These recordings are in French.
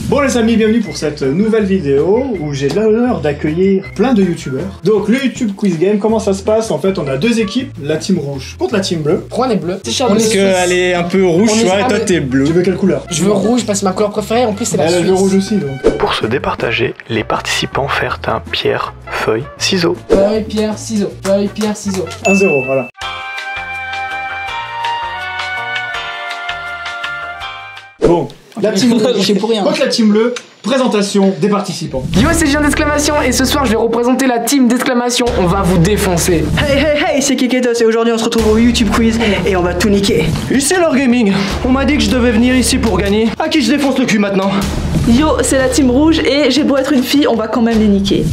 Bon les amis, bienvenue pour cette nouvelle vidéo où j'ai l'honneur d'accueillir plein de youtubeurs. Donc le YouTube Quiz Game, comment ça se passe? En fait on a deux équipes, la team rouge contre la team bleue. Pourquoi on est bleu? Parce qu'elle est un peu rouge, tu vois, et toi t'es bleu. Tu veux quelle couleur? Je veux rouge parce que ma couleur préférée en plus c'est la Suisse. Elle a le rouge aussi donc. Pour se départager, les participants firent un pierre, feuille, ciseaux. Feuille, pierre, ciseaux. Feuille, pierre, ciseaux. 1-0, voilà. Bon, la team rouge contre la team bleue, présentation des participants. Yo, c'est Jean d'exclamation et ce soir je vais représenter la team d'exclamation. On va vous défoncer. Hey hey hey, c'est Keketos et aujourd'hui on se retrouve au YouTube Quiz et on va tout niquer. C'est leur gaming. On m'a dit que je devais venir ici pour gagner. À qui je défonce le cul maintenant? Yo, c'est la team rouge et j'ai beau être une fille, on va quand même les niquer.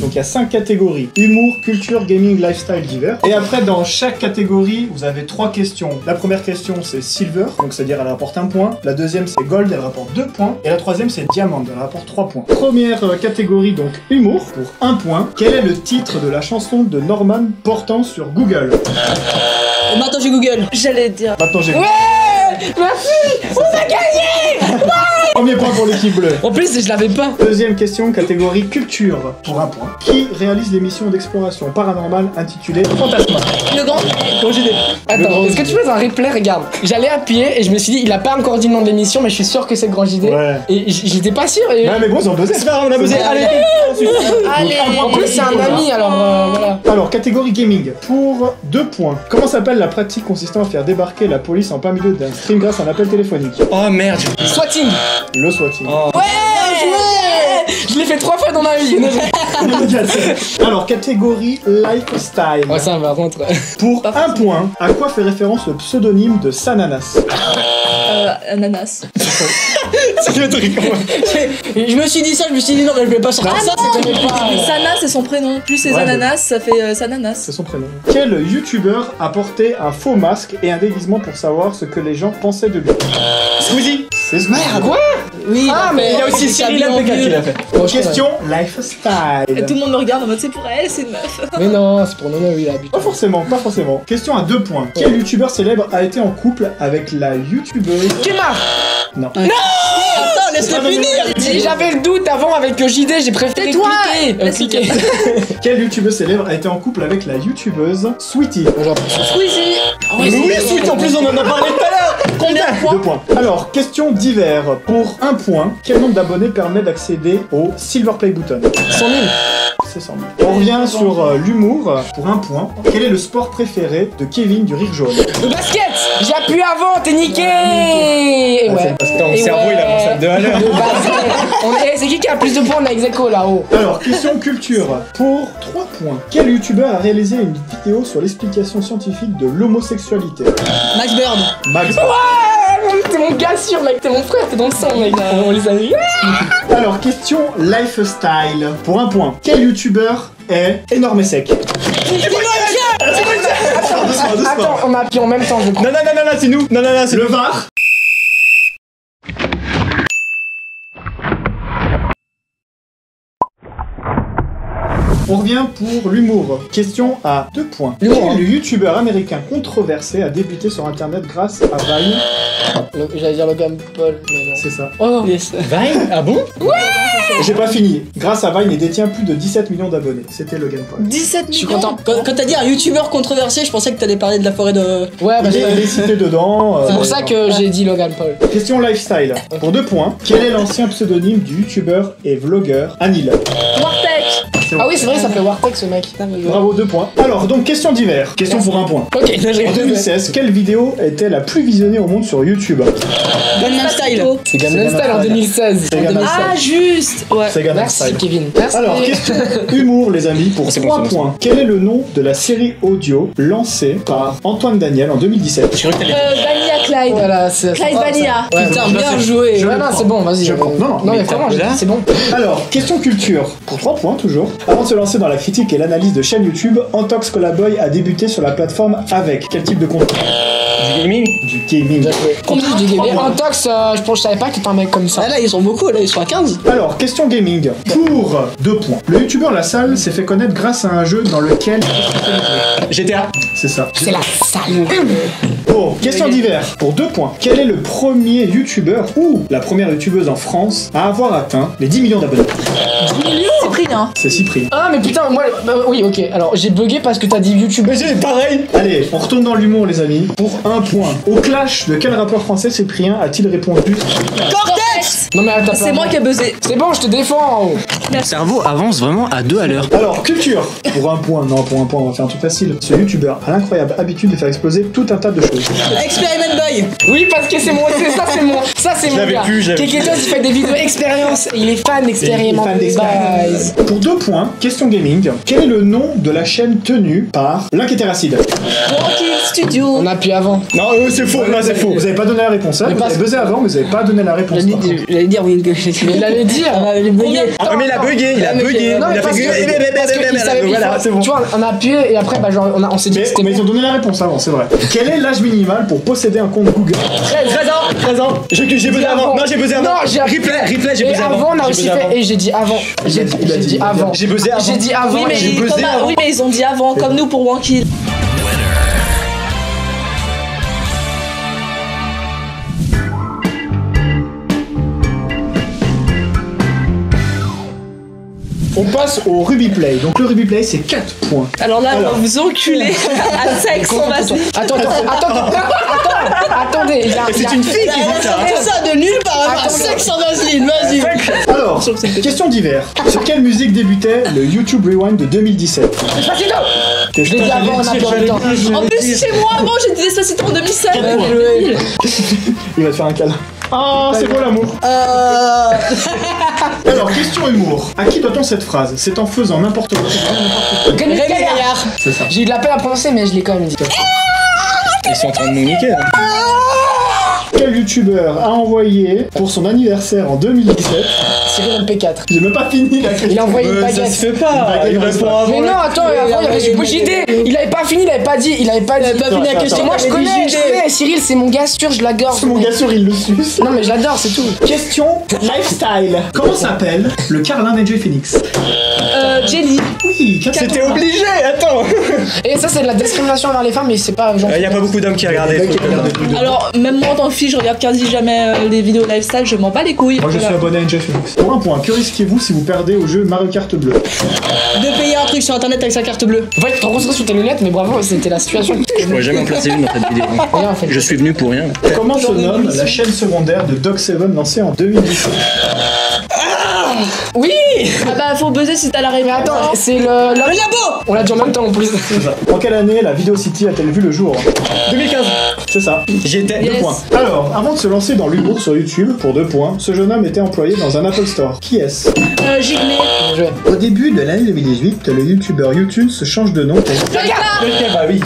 Donc il y a 5 catégories: humour, culture, gaming, lifestyle, divers. Et après dans chaque catégorie vous avez 3 questions. La première question c'est silver, donc c'est-à-dire elle rapporte 1 point. La deuxième c'est gold, elle rapporte 2 points. Et la troisième c'est diamond, elle rapporte 3 points. Première catégorie donc humour pour 1 point. Quel est le titre de la chanson de Norman portant sur Google? Maintenant j'ai Google. J'allais dire. Maintenant j'ai. Ouais, merci, on a gagné. Premier point pour l'équipe bleue. En plus je l'avais pas. Deuxième question, catégorie culture pour 1 point. Qui réalise l'émission d'exploration paranormale intitulée Fantasma? Le grand. Attends, est-ce que tu fais un replay? Regarde, j'allais appuyer et je me suis dit il a pas encore dit le nom de l'émission mais je suis sûr que c'est le grand JD. Ouais. Et j'étais pas sûr et... Ouais mais bon ils ont buzzé. C'est pas grave, on a buzzé. Allez. Allez. En plus c'est un ami alors voilà. Alors, catégorie gaming, pour 2 points. Comment s'appelle la pratique consistant à faire débarquer la police en plein milieu d'un stream grâce à un appel téléphonique? Oh merde. Swatting. Le swatting. Oh. Je l'ai fait 3 fois dans ma vie. Alors, catégorie lifestyle. Ouais ça par contre. Pour 1 point, à quoi fait référence le pseudonyme de Sananas? Ananas. C'est le truc. Je me suis dit ça, je me suis dit non mais je vais pas sortir ça. Sana c'est son prénom. Plus c'est Ouais, ananas, ça fait Sananas. C'est son prénom. Quel youtubeur a porté un faux masque et un déguisement pour savoir ce que les gens pensaient de lui? Squeezie. C'est ce merde. Quoi? Oui. Ah mais Il y a aussi Cyril MPK qui l'a fait. Question lifestyle. Tout le monde me regarde en mode c'est pour elle, c'est une meuf. Mais non, c'est pour Nono, il a bu. Pas forcément, pas forcément. Question à 2 points. Quel youtubeur célèbre a été en couple avec la youtubeuse? Kemar. Non. Attends, laisse-le finir. J'avais le doute avant avec JD, j'ai préféré Tais-toi. cliquer. Quel youtubeuse célèbre a été en couple avec la youtubeuse Sweetie? Squeezie. Mais oui, suite en plus on en a parlé tout à l'heure. Combien? 2 points. Alors, question divers. Pour 1 point, quel nombre d'abonnés permet d'accéder au Silver Play Button? 100 000. C'est 100 000. On revient sur l'humour. Pour 1 point, quel est le sport préféré de Kevin du Rire Jaune? Le basket. J'ai appuyé avant, t'es niqué. Et ouais. Ton Et cerveau ouais. il avance à 2 à l'heure. Le basket. C'est qui a plus de points? On a ex-aequo là-haut. Alors, question culture. Pour 3 points, quel youtubeur a réalisé une vidéo sur l'explication scientifique de l'homosexualité? Max Bird. Max. T'es mon gars sûr mec, t'es mon frère, t'es dans le sang mec. On les a eu. Alors, question lifestyle. Pour 1 point, quel youtubeur est énorme et sec? Attends, on a appuyé en même temps je crois. Non, c'est nous. Non, c'est Le VAR. On revient pour l'humour. Question à 2 points. L'humour. Quel youtubeur américain controversé a débuté sur internet grâce à Vine? J'allais dire Logan Paul, mais non. C'est ça. Oh. Yes. Vine. Ah bon? J'ai pas fini. Grâce à Vine, il détient plus de 17 millions d'abonnés. C'était Logan Paul. 17 Je suis millions. content. Quand t'as dit un youtubeur controversé, je pensais que t'allais parler de la forêt de... Ouais, bah Il est cité dedans. c'est pour ça que j'ai dit Logan Paul. Question lifestyle. Pour 2 points, quel est l'ancien pseudonyme du youtubeur et vlogueur Anil? Wartech. Ah oui, c'est vrai, ça fait Wartech ce mec. Bravo, 2 points. Alors, donc, question divers. Question pour 1 point. Ok, là j'ai En 2016, quelle vidéo était la plus visionnée au monde sur YouTube? Gangnam Style. C'est Gangnam Style en 2016. C'est Gangnam Ah juste. Ouais. C'est Gangnam Merci Style. Kevin. Merci. Alors, question humour, les amis, pour C'est bon, 3 c'est bon, points. Quel est le nom de la série audio lancée par Antoine Daniel en 2017? Je crois que t'allais. Vanilla Clyde. Voilà, c'est Clyde Vanilla. Ouais, Putain, bon, bien joué. Je Ouais, le non, prends. c'est bon, vas-y. Je prends. Non, non, mais mais vraiment, là. c'est bon. Alors, question culture, pour 3 points toujours. Avant de se lancer dans la critique et l'analyse de chaîne YouTube, Antox Colaboy a débuté sur la plateforme avec quel type de contenu? Du gaming. Du gaming. Combien du gaming? En tox, je pense que je savais pas que t'étais un mec comme ça. Ah là, ils sont beaucoup, là, ils sont à 15. Alors, question gaming. Pour 2 points. Le youtubeur La Salle s'est fait connaître grâce à un jeu dans lequel... GTA. C'est ça. C'est la salle. Bon, question d'hiver. Pour 2 points. Quel est le premier youtubeur ou la première youtubeuse en France à avoir atteint les 10 millions d'abonnés? Cyprien. C'est Cyprien. Ah, mais putain, moi. Oui, ok. Alors, j'ai bugué parce que t'as dit YouTube. Mais c'est pareil. Allez, on retourne dans l'humour, les amis. Pour 1 point. Au clash de quel rappeur français Cyprien a-t-il répondu? Cortex. Non, mais attends. C'est moi qui ai buzzé. C'est bon, je te défends. Mon cerveau avance vraiment à 2 à l'heure. Alors, culture. Pour 1 point. Non, pour 1 point, on va faire un truc facile. Ce youtubeur a l'incroyable habitude de faire exploser tout un tas de choses. Experiment Boy. Oui, parce que c'est mon. Ça, c'est mon l'avais gars. plus, j'avais Keketos, il fait des vidéos expérience. Et il est fan d'expérience. Fan d'expérience. Pour 2 points, question gaming. Quel est le nom de la chaîne tenue par l'Inquétéracide? Walking Studio. On a pu avant. Non, c'est faux. Là, c'est faux. Vous avez pas donné la réponse, hein? Mais Vous pas- avez buzzé avant, mais vous avez pas donné la réponse. par contre. J'allais dire oui. Mais il allait dire. Les bugués. Ah, mais il a bugué. Il a bugué. Non, mais Il a parce fait que- parce que il savait- Voilà, c'est bon. Tu vois, on a appuyé et après, bah, genre, on s'est dit que c'était Mais ils ont donné la réponse avant, c'est vrai. Quel est l'âge minimal pour posséder un compte Google? 13 ans. J'ai buzzé avant. Non, j'ai buzzé avant. Non, j'ai Replay, j'ai Et buzzé avant, avant. on a J'ai aussi buzzé avant. fait. Et j'ai dit avant. J'ai dit avant. J'ai buzzé avant. J'ai dit avant. Oui, mais, j'ai buzzé avant. oui, mais ils ont dit avant, comme nous pour Wankill. On passe au Ruby Play. Donc le Ruby Play, c'est 4 points. Alors là, Alors. on va vous enculer à sexe, on va se... Attendez, il y a. C'est une fille qui dit ça. C'est ça de nulle part. Sexe en vaseline, vas-y. Alors, question d'hiver. Sur quelle musique débutait le YouTube Rewind de 2017? Despacito. Je l'ai dit avant, on a pas le temps. En plus, chez moi, avant, j'ai dit Despacito en 2007. Il va te faire un câlin. Ah, c'est beau l'amour. Alors, question humour. À qui doit-on cette phrase? C'est en faisant n'importe quoi. Rémi Gaillard. C'est ça. J'ai eu de la peine à prononcer, mais je l'ai quand même dit. Ils sont en train de nous niquer là. Quel youtubeur a envoyé pour son anniversaire en 2017? Cyril MP4. J'ai même pas fini la question. Il a envoyé une Ça se baguette. fait pas. Il répond avant. Mais non, attends, avant il y avait du JD. Il avait pas fini, il avait pas dit. Il avait pas fini la Attends, question. attends. Moi je connais. Cyril, c'est mon gars sûr, je l'adore. C'est mon gars sûr, il le suce. Non, mais je l'adore, c'est tout. Question lifestyle. Comment s'appelle le Carlin d'NJ Phoenix? Jelly. Oui, C'était obligé, attends. Et ça, c'est de la discrimination envers les femmes, mais c'est pas. Genre... Il y a pas beaucoup d'hommes qui regardent les trucs. Alors, même moi en tant que fille, je regarde quasi jamais les vidéos lifestyle, je m'en bats les couilles. Moi je suis Voilà. abonné à NJ Phoenix. Pour 1 point, que risquez-vous si vous perdez au jeu Mario Kart bleu? De payer un truc sur internet avec sa carte bleue. En fait, tu te concentres sur tes lunettes, mais bravo, c'était la situation. Je pourrais jamais en placer une dans cette vidéo. Rien, en fait. Je suis venu pour rien. Comment se nomme la chaîne secondaire de Dog Seven lancée en 2017? Oui. Ah bah, faut buzzer si t'as la Mais réponse. attends, c'est le labo. On l'a dit en même temps en plus. C'est ça. En quelle année la Video City a-t-elle vu le jour? 2015. C'est ça. J'étais. 2 points. Alors, avant de se lancer dans l'humour sur YouTube, pour 2 points, ce jeune homme était employé dans un Apple Store. Qui est-ce? Giglé. Au début de l'année 2018, le youtubeur YouTube se change de nom pour... Bah oui.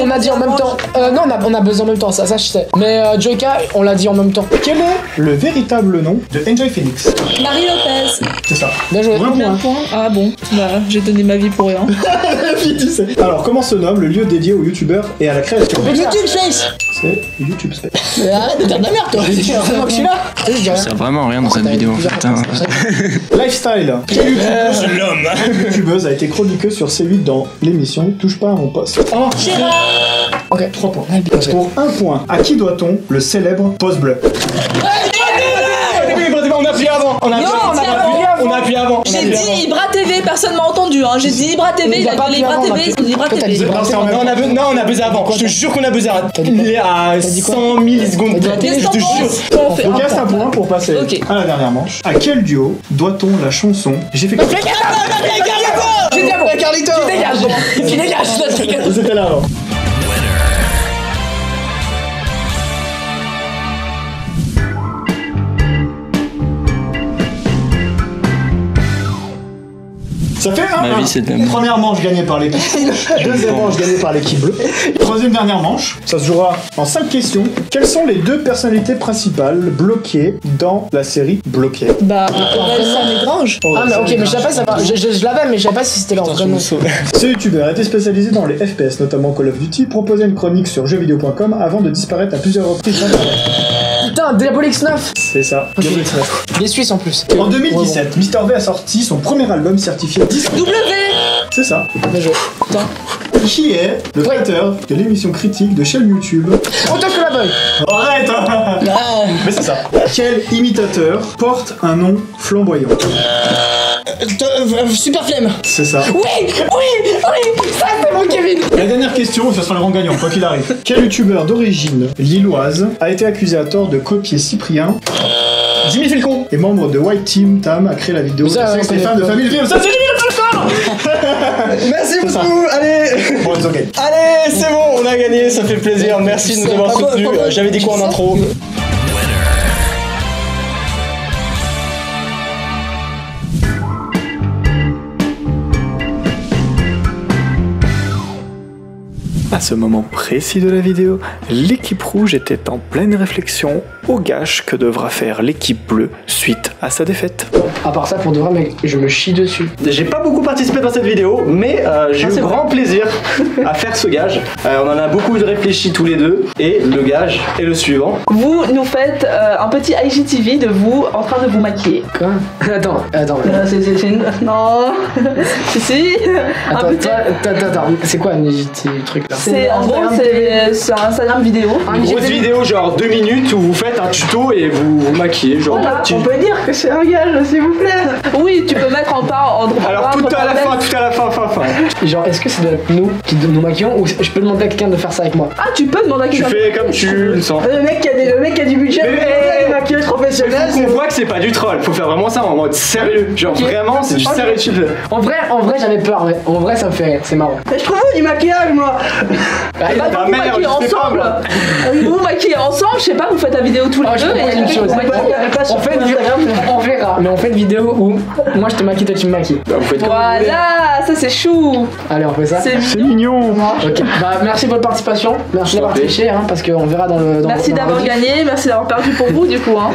On a dit en même temps. Non, on a besoin en même temps, ça je sais. Mais Joyka, on l'a dit en même temps. Quel est le véritable nom de NJ Phoenix? Marie Lopez. C'est ça. Bien joué. Pour 1 Combien de point. points? Ah bon, bah, j'ai donné ma vie pour rien. Tu sais. Alors, comment se nomme le lieu dédié aux youtubeurs et à la création? YouTube Space. C'est YouTube Space. Mais arrête de dire de la merde, toi. C'est moi que je suis là. Ça sert vraiment à rien dans cette vidéo. Putain. Lifestyle. Quelle youtubeuse a été chroniqueuse sur C8 dans l'émission Touche pas à mon poste? Oh, Ok. 3 points. Pour 1 point, à qui doit-on le célèbre post bleu? On a appuyé avant. On a appuyé on a avant. appuyé On a appuyé avant. J'ai dit Ibra TV, personne m'a entendu. Hein. J'ai dit Ibra TV, il a dit Ibra TV, ils ont dit Ibra Toi, t'as dit TV. Ibra TV. Non, on a buzzé avant. Je te jure qu'on a buzzé à dit quoi? à 100 millisecondes. T'as dit la télé, Je te jure. On fait Il un reste un point. point pour passer Ok. à la dernière manche. À quel duo doit-on la chanson J'ai fait quoi? J'ai dit avant. Carlito. Tu dégages. Tu dégages. Vous étiez là avant. Ça fait un. Ma vie, c'est de la merde. Première manche gagnée par l'équipe. Deuxième manche gagnée par l'équipe bleue. Troisième dernière manche. Ça se jouera en 5 questions. Quelles sont les 2 personnalités principales bloquées dans la série Bloqué? Bah, Orelsan et Grange. Ah, mais ok, mais je savais pas, ça va. Je l'avais, mais je savais pas si c'était leur vrai nom. Ce youtubeur était spécialisé dans les FPS, notamment Call of Duty, proposait une chronique sur jeuxvideo.com avant de disparaître à plusieurs reprises sur Internet. Putain, Diabolix 9. C'est ça. Des Suisses en plus. En 2017, Mr V a sorti son premier album certifié disque. W. C'est ça. Bien joué. Putain. Qui est le créateur de l'émission critique de chaîne YouTube? Autant que la boy. Arrête Mais c'est ça. Quel imitateur porte un nom flamboyant? Super flemme. C'est ça. Oui, ça c'est mon Kevin. La dernière question, ce sera le grand gagnant, quoi qu'il arrive. Quel youtubeur d'origine lilloise a été accusé à tort de copier Cyprien? Jimmy Filcon est membre de White Team. Tam a créé la vidéo Ça, de sexe on des femmes de connaît famille Film. Ça, c'est Jimmy Filcon. Merci beaucoup, allez. Bon, c'est ok. Allez, c'est bon, on a gagné, ça fait plaisir. Merci de nous avoir soutenus. J'avais dit quoi en intro? À ce moment précis de la vidéo, l'équipe rouge était en pleine réflexion au gage que devra faire l'équipe bleue suite à sa défaite. À part ça, pour de vrai, mec, je me chie dessus. J'ai pas beaucoup participé dans cette vidéo, mais j'ai eu grand plaisir à faire ce gage. On en a beaucoup réfléchi tous les deux, et le gage est le suivant. Vous nous faites un petit IGTV de vous en train de vous maquiller. Quoi? Attends. C'est une... Non. si. Un Attends, petit... attends. C'est quoi un truc là? C'est en gros, c'est un Instagram vidéo. Une grosse vidéo, genre 2 minutes, où vous faites un tuto et vous vous maquillez. Genre, Voilà, petit- on peut dire que c'est un gage, s'il vous plaît. Oui, tu peux mettre en part en Alors tout à la fin, fin. Genre, est-ce que c'est de nous qui nous maquillons ou je peux demander à quelqu'un de faire ça avec moi? Ah, tu peux demander à Tu quelqu'un. fais comme tu le sens. Le mec qui a du budget, Mais- le maquillage professionnel. Faut qu'on voit que c'est pas du troll, faut faire vraiment ça en mode sérieux. Genre Ok. vraiment, c'est du Ok. sérieux tu le fais. En vrai, j'avais peur. Ouais. En vrai, ça me fait rire. C'est marrant. Mais je trouve du maquillage, moi. Bah, Bah, Bah, vous merde, maquillez je sais pas, ensemble. moi. Vous maquillez ensemble, je sais pas, vous faites la vidéo tous les Ah, je deux comprends et une après, chose. vous maquillez. On fait une vidéo, on verra. Mais on fait une vidéo où moi je te maquille, toi tu me maquilles. Bah, vous faites comme vous voulez. Voilà, ça c'est chou. Allez, on fait ça. C'est mignon. Ok. Bah, merci de votre participation. Merci d'avoir triché, hein, parce qu'on verra dans le. Merci dans d'avoir le- gagné, merci d'avoir perdu pour vous du coup. Hein.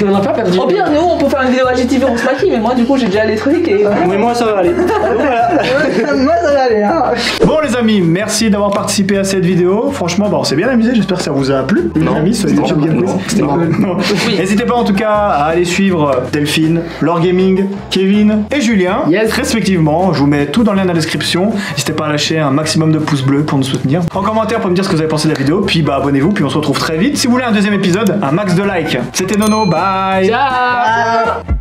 On n'a pas perdu. Au pire, nous on peut faire une vidéo IGTV, on se maquille, mais moi du coup j'ai déjà les trucs et. Mais moi ça va aller. Donc, voilà. Moi, ça va aller, hein. Bon les amis, merci d'avoir participé à cette vidéo. Franchement, on s'est bien amusé. J'espère que ça vous a plu. Les amis, sur YouTube Game Quiz. C'était cool. N'hésitez pas en tout cas à aller suivre Delphine, Lore Gaming, Kevin et Julien, Yes. respectivement. Je vous mets tout dans le lien dans la description. N'hésitez pas à lâcher un maximum de pouces bleus pour nous soutenir. En commentaire pour me dire ce que vous avez pensé de la vidéo. Puis bah abonnez-vous. Puis on se retrouve très vite. Si vous voulez un deuxième épisode, un max de likes. C'était Nono. Bye. Ciao.